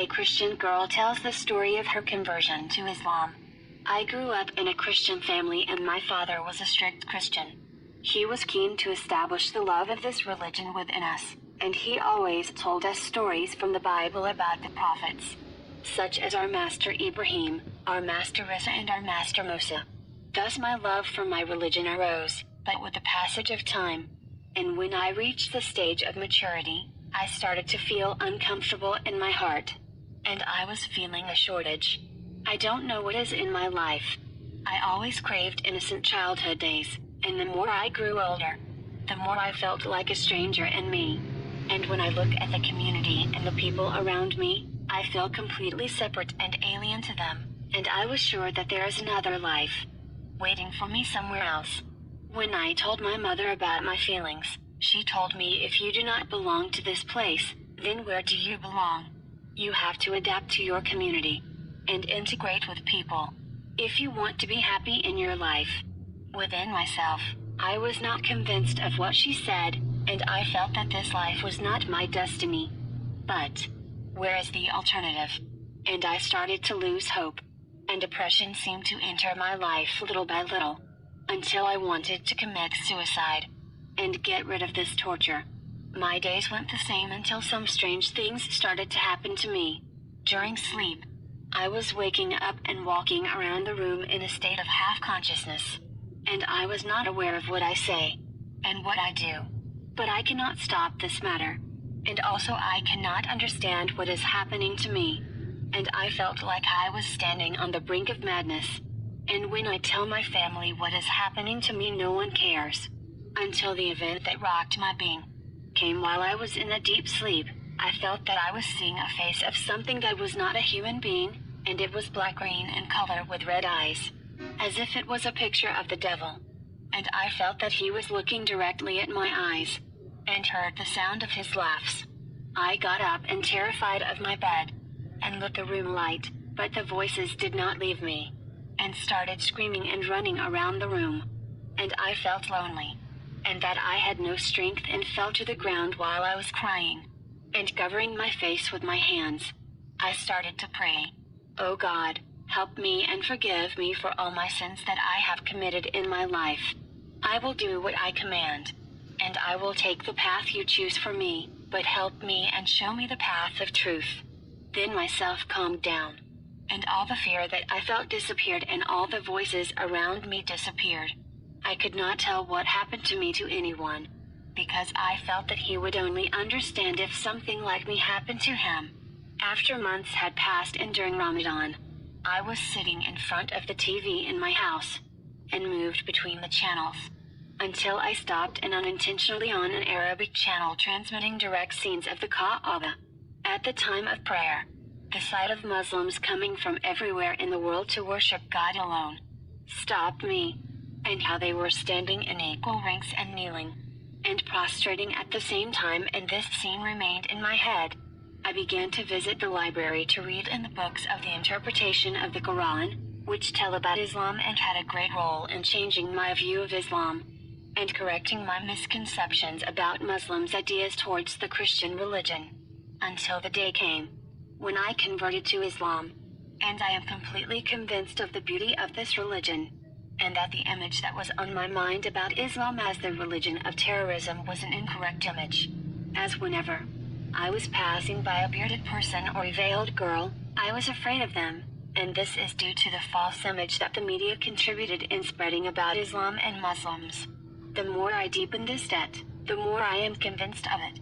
a Christian girl tells the story of her conversion to Islam. I grew up in a Christian family and my father was a strict Christian. He was keen to establish the love of this religion within us, and he always told us stories from the Bible about the prophets, such as our master Ibrahim, our master Isa and our master Mosa. Thus my love for my religion arose, but with the passage of time, and when I reached the stage of maturity, I started to feel uncomfortable in my heart, and I was feeling a shortage. I don't know what is in my life. I always craved innocent childhood days, and the more I grew older, the more I felt like a stranger in me. And when I look at the community and the people around me, I feel completely separate and alien to them, and I was sure that there is another life waiting for me somewhere else. When I told my mother about my feelings, she told me, if you do not belong to this place, then where do you belong? You have to adapt to your community and integrate with people if you want to be happy in your life. Within myself, I was not convinced of what she said, and I felt that this life was not my destiny. But where is the alternative? And I started to lose hope, and depression seemed to enter my life little by little, until I wanted to commit suicide and get rid of this torture. My days went the same until some strange things started to happen to me. During sleep, I was waking up and walking around the room in a state of half-consciousness, and I was not aware of what I say and what I do. But I cannot stop this matter, and also I cannot understand what is happening to me, and I felt like I was standing on the brink of madness. And when I tell my family what is happening to me, no one cares. Until the event that rocked my being came while I was in a deep sleep. I felt that I was seeing a face of something that was not a human being, and it was black-green in color with red eyes, as if it was a picture of the devil. And I felt that he was looking directly at my eyes, and heard the sound of his laughs. I got up and terrified of my bed, and lit the room light, but the voices did not leave me, and started screaming and running around the room. And I felt lonely, and that I had no strength, and fell to the ground while I was crying, and covering my face with my hands, I started to pray. Oh God, help me and forgive me for all my sins that I have committed in my life. I will do what I command, and I will take the path you choose for me, but help me and show me the path of truth. Then myself calmed down, and all the fear that I felt disappeared, and all the voices around me disappeared. I could not tell what happened to me to anyone, because I felt that he would only understand if something like me happened to him. After months had passed and during Ramadan, I was sitting in front of the TV in my house, and moved between the channels, until I stopped and unintentionally on an Arabic channel transmitting direct scenes of the Kaaba. At the time of prayer, the sight of Muslims coming from everywhere in the world to worship God alone stopped me, and how they were standing in equal ranks and kneeling and prostrating at the same time, and this scene remained in my head. I began to visit the library to read in the books of the interpretation of the Quran, which tell about Islam and had a great role in changing my view of Islam and correcting my misconceptions about Muslims' ideas towards the Christian religion, until the day came when I converted to Islam, and I am completely convinced of the beauty of this religion, and that the image that was on my mind about Islam as the religion of terrorism was an incorrect image, as whenever I was passing by a bearded person or a veiled girl, I was afraid of them, and this is due to the false image that the media contributed in spreading about Islam and Muslims. The more I deepen this debt, the more I am convinced of it.